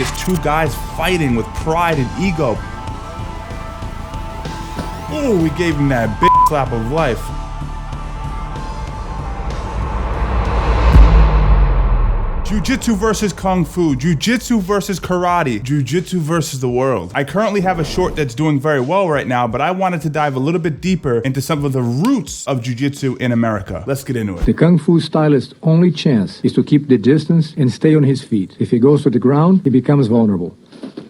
It's two guys fighting with pride and ego. Ooh, we gave him that big slap of life. Jiu-Jitsu versus Kung Fu, Jiu-Jitsu versus Karate, Jiu-Jitsu versus the world. I currently have a short that's doing very well right now, but I wanted to dive a little bit deeper into some of the roots of Jiu-Jitsu in America. Let's get into it. The Kung Fu stylist's only chance is to keep the distance and stay on his feet. If he goes to the ground, he becomes vulnerable.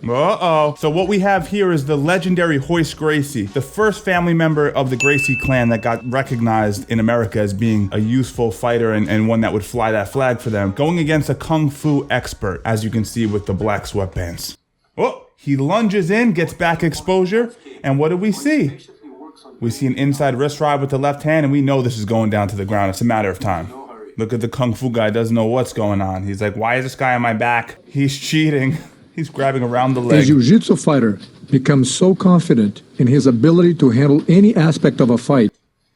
Uh-oh. So what we have here is the legendary Royce Gracie, the first family member of the Gracie clan that got recognized in America as being a useful fighter and one that would fly that flag for them, going against a Kung Fu expert, as you can see with the black sweatpants. Oh, he lunges in, gets back exposure, and what do we see? We see an inside wrist ride with the left hand, and we know this is going down to the ground. It's a matter of time. Look at the Kung Fu guy, doesn't know what's going on. He's like, why is this guy on my back? He's cheating. He's grabbing around the leg. A jiu-jitsu fighter becomes so confident in his ability to handle any aspect of a fight.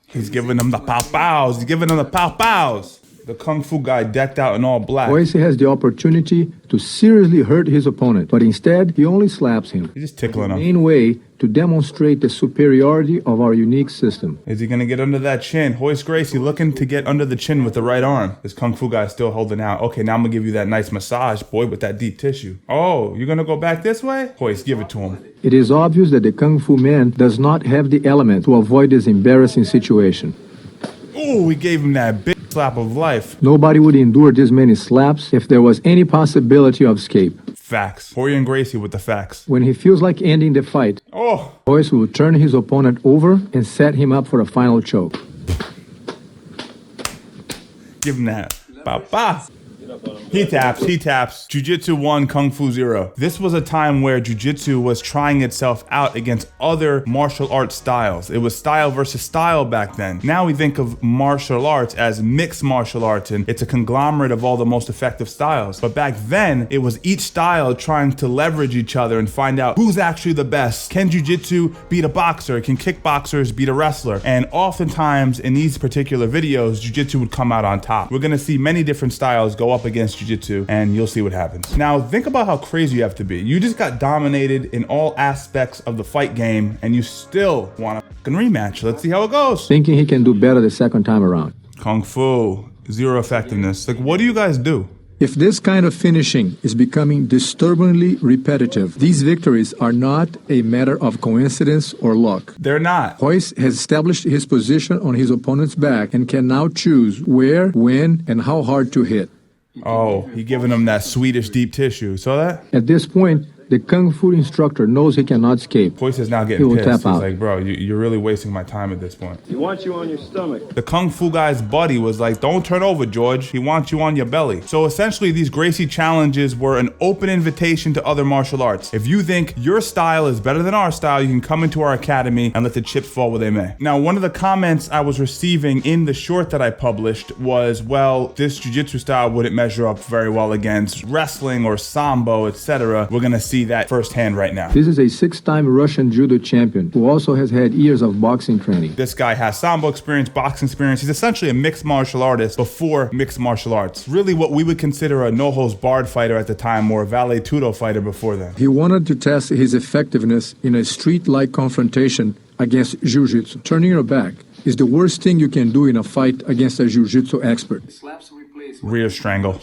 He's giving them the pow-pows. He's giving them the pow-pows. The Kung Fu guy decked out in all black. Royce has the opportunity to seriously hurt his opponent, but instead, he only slaps him. He's just tickling him. The main way to demonstrate the superiority of our unique system. Is he going to get under that chin? Royce Gracie looking to get under the chin with the right arm. This Kung Fu guy is still holding out. Okay, now I'm going to give you that nice massage, boy, with that deep tissue. Oh, you're going to go back this way? Royce, give it to him. It is obvious that the Kung Fu man does not have the element to avoid this embarrassing situation. Ooh, we gave him that big slap of life. Nobody would endure this many slaps if there was any possibility of escape. Facts. Roy and Gracie with the facts. When he feels like ending the fight, Royce will turn his opponent over and set him up for a final choke. Give him that. Ba-ba. He taps. Jiu-Jitsu 1, Kung Fu 0. This was a time where Jiu-Jitsu was trying itself out against other martial arts styles. It was style versus style back then. Now we think of martial arts as mixed martial arts, and it's a conglomerate of all the most effective styles. But back then, it was each style trying to leverage each other and find out who's actually the best. Can Jiu-Jitsu beat a boxer? Can kickboxers beat a wrestler? And oftentimes in these particular videos, Jiu-Jitsu would come out on top. We're gonna see many different styles go up against Jiu-Jitsu, and you'll see what happens. Now, think about how crazy you have to be. You just got dominated in all aspects of the fight game, and you still want a fucking rematch. Let's see how it goes. Thinking he can do better the second time around. Kung Fu, 0 effectiveness. Like, what do you guys do? If this kind of finishing is becoming disturbingly repetitive, these victories are not a matter of coincidence or luck. They're not. Royce has established his position on his opponent's back and can now choose where, when, and how hard to hit. Oh, he giving him that Swedish deep tissue. Saw that? At this point, the Kung Fu instructor knows he cannot escape. Royce is now getting pissed. He's like, bro, you're really wasting my time at this point. He wants you on your stomach. The Kung Fu guy's buddy was like, don't turn over, George. He wants you on your belly. So essentially, these Gracie challenges were an open invitation to other martial arts. If you think your style is better than our style, you can come into our academy and let the chips fall where they may. Now, one of the comments I was receiving in the short that I published was, well, this jiu-jitsu style wouldn't measure up very well against wrestling or sambo, etc. We're gonna see that firsthand right now. This is a 6-time Russian judo champion who also has had years of boxing training. This guy has sambo experience, boxing experience. He's essentially a mixed martial artist before mixed martial arts. Really what we would consider a no-holds-barred fighter at the time, or a vale tudo fighter before then. He wanted to test his effectiveness in a street-like confrontation against jiu-jitsu. Turning your back is the worst thing you can do in a fight against a jiu-jitsu expert. Rear strangle.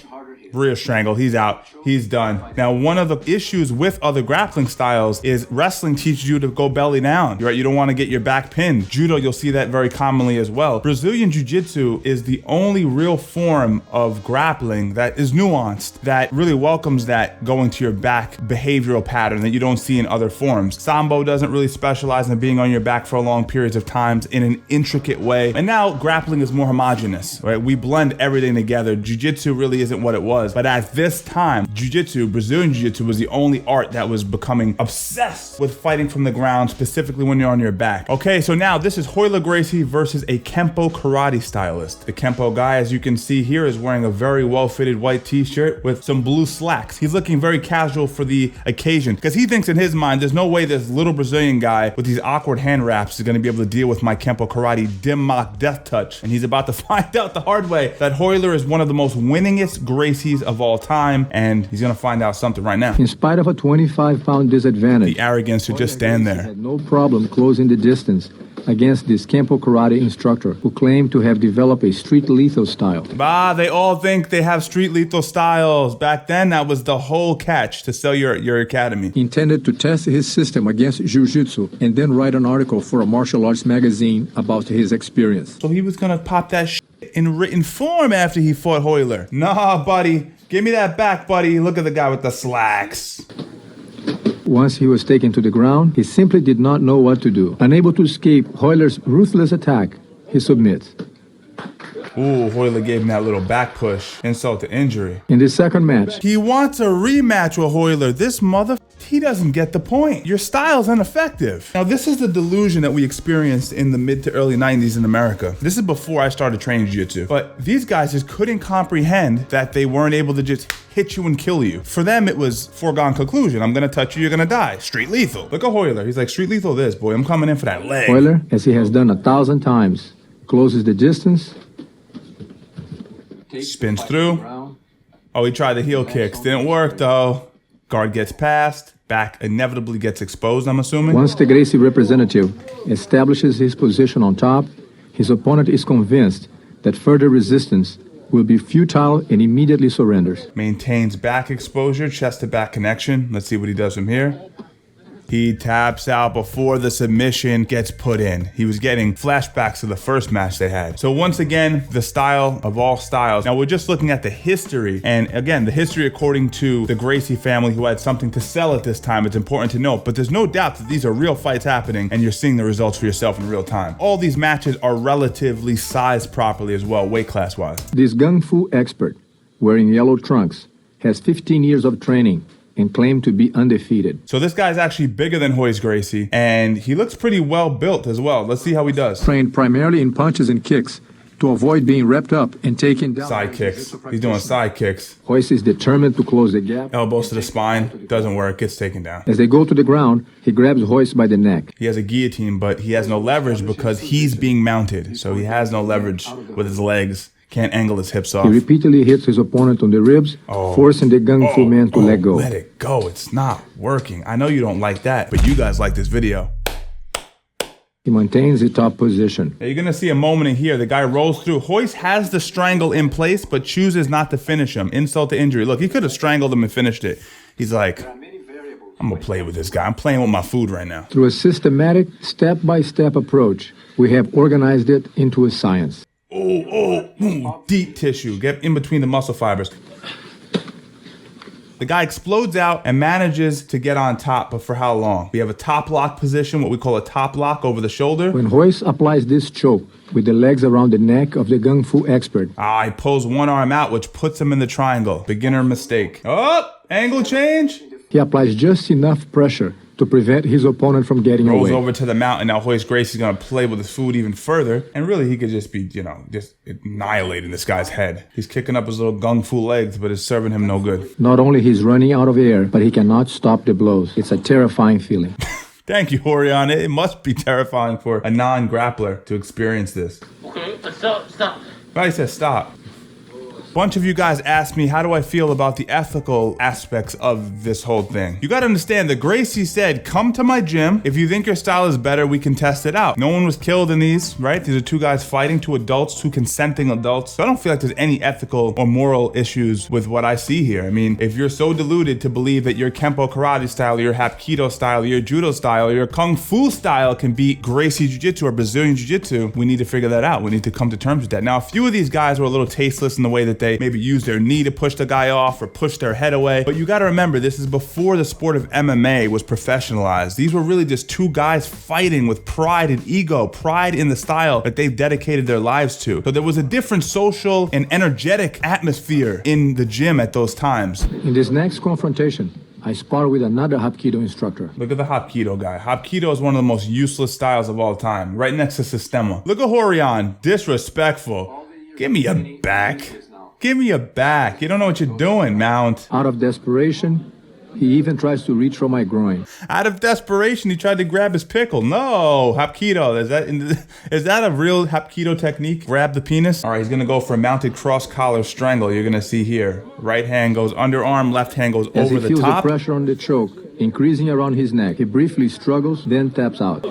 Rear strangle. He's out. He's done. Now, one of the issues with other grappling styles is wrestling teaches you to go belly down. Right? You don't want to get your back pinned. Judo, you'll see that very commonly as well. Brazilian Jiu-Jitsu is the only real form of grappling that is nuanced, that really welcomes that going to your back behavioral pattern that you don't see in other forms. Sambo doesn't really specialize in being on your back for long periods of times in an intricate way. And now grappling is more homogenous, right? We blend everything together. Jiu-Jitsu really isn't what it was. But at this time, Jiu-Jitsu, Brazilian Jiu-Jitsu, was the only art that was becoming obsessed with fighting from the ground, specifically when you're on your back. Okay, so now this is Royce Gracie versus a Kempo karate stylist. The Kempo guy, as you can see here, is wearing a very well-fitted white t-shirt with some blue slacks. He's looking very casual for the occasion because he thinks in his mind, there's no way this little Brazilian guy with these awkward hand wraps is gonna be able to deal with my Kempo karate dim mak death touch. And he's about to find out the hard way that Royce is one of the most winningest Gracie abilities of all time, and he's gonna find out something right now. In spite of a 25-pound disadvantage, The arrogance to just stand there. had no problem closing the distance against this Kempo karate instructor who claimed to have developed a street lethal style. They all think they have street lethal styles. Back then, that was the whole catch to sell your academy. He intended to test his system against jiu-jitsu and then write an article for a martial arts magazine about his experience. So he was gonna pop that shit in written form after he fought Hoyler. Nah, buddy. Give me that back, buddy. Look at the guy with the slacks. Once he was taken to the ground, he simply did not know what to do. Unable to escape Hoyler's ruthless attack, he submits. Ooh, Hoyler gave him that little back push. Insult to injury. In the second match, He wants a rematch with Hoyler. This he doesn't get the point. Your style's ineffective. Now, this is the delusion that we experienced in the mid to early 90s in America. This is before I started training jiu-jitsu. But these guys just couldn't comprehend that they weren't able to just hit you and kill you. For them, it was foregone conclusion. I'm gonna touch you, you're gonna die. Street lethal. Look at Hoyler. He's like, street lethal this, boy. I'm coming in for that leg. Hoyler, as he has done 1,000 times, closes the distance. Spins through. Oh, he tried the heel kicks. Didn't work, though. Guard gets past. Back inevitably gets exposed, I'm assuming. Once the Gracie representative establishes his position on top, his opponent is convinced that further resistance will be futile and immediately surrenders. Maintains back exposure, chest to back connection. Let's see what he does from here. He taps out before the submission gets put in. He was getting flashbacks to the first match they had. So once again, the style of all styles. Now we're just looking at the history. And again, the history according to the Gracie family, who had something to sell at this time. It's important to note, but there's no doubt that these are real fights happening and you're seeing the results for yourself in real time. All these matches are relatively sized properly as well, weight class wise. This gung fu expert, wearing yellow trunks, has 15 years of training and claimed to be undefeated. So this guy's actually bigger than Royce Gracie, and he looks pretty well built as well. Let's see how he does. Trained primarily in punches and kicks to avoid being wrapped up and taken down. Side kicks. He's doing side kicks. Royce is determined to close the gap. Elbows to the spine. Doesn't work. Gets taken down. As they go to the ground, he grabs Royce by the neck. He has a guillotine, but he has no leverage because he's being mounted. So he has no leverage with his legs. Can't angle his hips off. He repeatedly hits his opponent on the ribs, forcing the gung fu man to let go. Let it go. It's not working. I know you don't like that, but you guys like this video. He maintains the top position. Now you're going to see a moment in here. The guy rolls through. Royce has the strangle in place, but chooses not to finish him. Insult to injury. Look, he could have strangled him and finished it. He's like, I'm going to play with this guy. I'm playing with my food right now. Through a systematic, step-by-step approach, we have organized it into a science. Deep tissue. Get in between the muscle fibers. The guy explodes out and manages to get on top, but for how long? We have a top lock position, what we call a top lock over the shoulder. When Royce applies this choke with the legs around the neck of the gung fu expert, he pulls one arm out, which puts him in the triangle. Beginner mistake. Oh, angle change. He applies just enough pressure to prevent his opponent from getting away. Rolls over to the mount, and now Royce Gracie's going to play with his food even further. And really, he could just be, just annihilating this guy's head. He's kicking up his little gung fu legs, but it's serving him no good. Not only he's running out of air, but he cannot stop the blows. It's a terrifying feeling. Thank you, Horion. It must be terrifying for a non-grappler to experience this. Okay, stop. Right, he says stop. Bunch of you guys asked me, how do I feel about the ethical aspects of this whole thing? You gotta understand that Gracie said, come to my gym. If you think your style is better, we can test it out. No one was killed in these, right? These are two guys fighting, two adults, two consenting adults. So I don't feel like there's any ethical or moral issues with what I see here. I mean, if you're so deluded to believe that your Kempo karate style, your Hapkido style, your judo style, your Kung Fu style can beat Gracie Jiu-Jitsu or Brazilian Jiu-Jitsu, we need to figure that out. We need to come to terms with that. Now, a few of these guys were a little tasteless in the way that they maybe use their knee to push the guy off or push their head away. But you gotta remember, this is before the sport of MMA was professionalized. These were really just two guys fighting with pride and ego, pride in the style that they've dedicated their lives to. So there was a different social and energetic atmosphere in the gym at those times. In this next confrontation, I spar with another Hapkido instructor. Look at the Hapkido guy. Hapkido is one of the most useless styles of all time, right next to Sistema. Look at Horion, disrespectful. Give me a back. Give me a back. You don't know what you're doing, Mount. Out of desperation, He even tries to reach for my groin. Out of desperation, he tried to grab his pickle. No, Hapkido. Is that a real Hapkido technique? Grab the penis? All right, he's gonna go for a mounted cross collar strangle. You're gonna see here. Right hand goes underarm, left hand goes As over he the feels top. the pressure on the choke increasing around his neck, he briefly struggles, then taps out.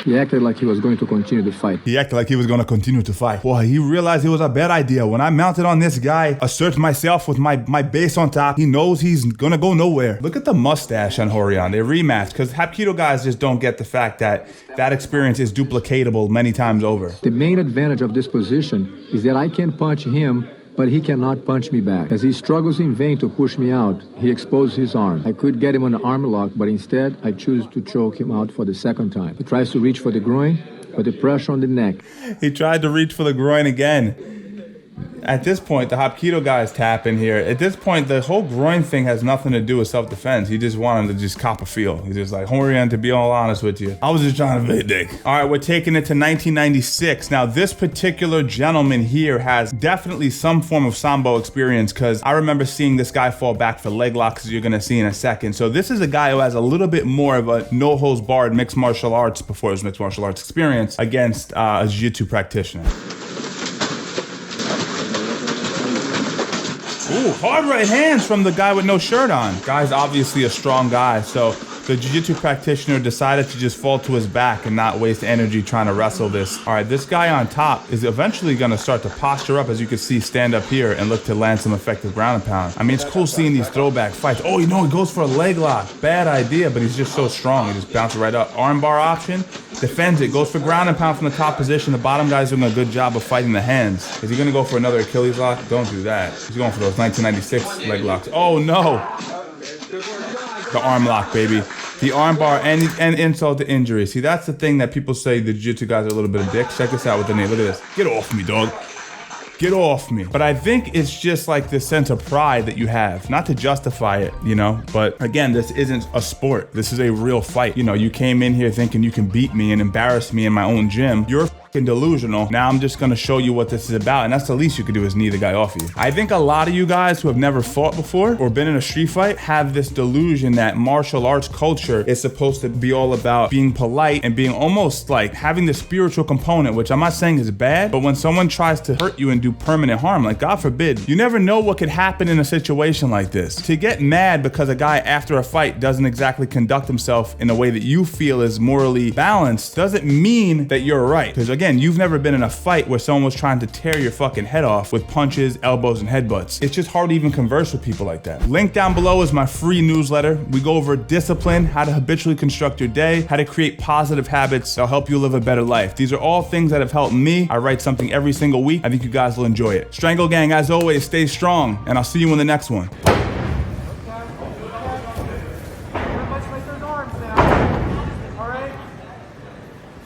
He acted like he was going to continue the fight. He acted like he was going to continue to fight. Boy, he realized it was a bad idea. When I mounted on this guy, assert myself with my base on top, he knows he's going to go nowhere. Look at the mustache on Horion. They rematched because Hapkido guys just don't get the fact that that experience is duplicatable many times over. The main advantage of this position is that I can punch him, but he cannot punch me back. As he struggles in vain to push me out, he exposes his arm. I could get him on an arm lock, but instead I choose to choke him out for the second time. He tries to reach for the groin, but the pressure on the neck. He tried to reach for the groin again. At this point, the Hapkido guys tap in here. At this point, the whole groin thing has nothing to do with self-defense. He just wanted to just cop a feel. He's just like, Horion, to be all honest with you, I was just trying to play dick. All right, we're taking it to 1996. Now, this particular gentleman here has definitely some form of Sambo experience because I remember seeing this guy fall back for leg locks, as you're going to see in a second. So this is a guy who has a little bit more of a no-holds-barred mixed martial arts before his mixed martial arts experience against a jiu-jitsu practitioner. Ooh, hard right hands from the guy with no shirt on. Guy's obviously a strong guy, so the jiu-jitsu practitioner decided to just fall to his back and not waste energy trying to wrestle this. All right, this guy on top is eventually going to start to posture up, as you can see, stand up here and look to land some effective ground and pound. I mean, it's cool seeing these throwback fights. Oh, you know, he goes for a leg lock. Bad idea, but he's just so strong. He just bounces right up. Armbar option, defends it, goes for ground and pound from the top position. The bottom guy's doing a good job of fighting the hands. Is he going to go for another Achilles lock? Don't do that. He's going for those 1996 leg locks. Oh, no. The arm lock, baby. The arm bar and insult to injury. See, that's the thing that people say the jiu-jitsu guys are a little bit of dicks. Check this out with the knee. Look at this. Get off me, dog. Get off me. But I think it's just like this sense of pride that you have. Not to justify it, you know? But again, this isn't a sport. This is a real fight. You know, you came in here thinking you can beat me and embarrass me in my own gym. You're fucking delusional. Now I'm just gonna show you what this is about, and that's the least you could do is knee the guy off you. I think a lot of you guys who have never fought before or been in a street fight have this delusion that martial arts culture is supposed to be all about being polite and being almost like having the spiritual component, which I'm not saying is bad, but when someone tries to hurt you and do permanent harm, like God forbid, you never know what could happen in a situation like this. To get mad because a guy after a fight doesn't exactly conduct himself in a way that you feel is morally balanced doesn't mean that you're right. Because again, you've never been in a fight where someone was trying to tear your fucking head off with punches, elbows, and headbutts. It's just hard to even converse with people like that. Link down below is my free newsletter. We go over discipline, how to habitually construct your day, how to create positive habits that'll help you live a better life. These are all things that have helped me. I write something every single week. I think you guys will enjoy it. Strangle Gang, as always, stay strong, and I'll see you in the next one.